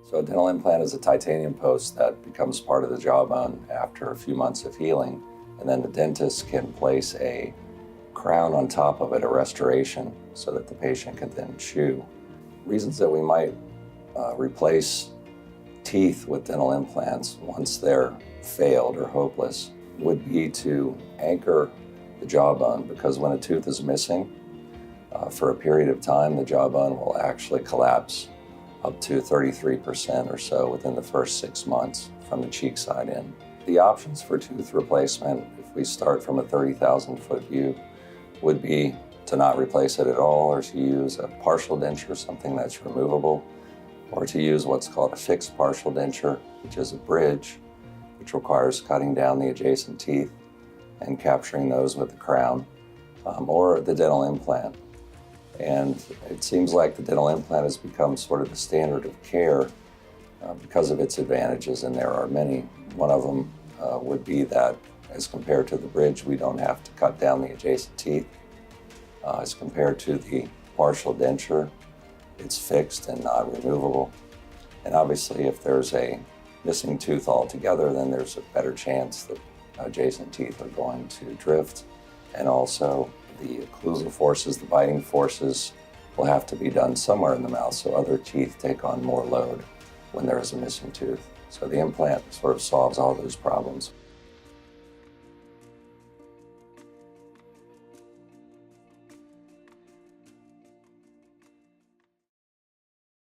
So a dental implant is a titanium post that becomes part of the jawbone after a few months of healing, and then the dentist can place a crown on top of it, a restoration, so that the patient can then chew. Reasons that we might replace teeth with dental implants once they're failed or hopeless would be to anchor the jawbone, because when a tooth is missing for a period of time, the jawbone will actually collapse up to 33% or so within the first 6 months from the cheek side in. The options for tooth replacement, if we start from a 30,000-foot view, would be to not replace it at all, or to use a partial denture, something that's removable, or to use what's called a fixed partial denture, which is a bridge, which requires cutting down the adjacent teeth and capturing those with the crown, or the dental implant. And it seems like the dental implant has become sort of the standard of care because of its advantages, and there are many. One of them would be that as compared to the bridge, we don't have to cut down the adjacent teeth. As compared to the partial denture, it's fixed and not removable. And obviously, if there's a missing tooth altogether, then there's a better chance that adjacent teeth are going to drift. And also, the occlusal forces, the biting forces, will have to be done somewhere in the mouth, so other teeth take on more load when there is a missing tooth. So the implant sort of solves all those problems.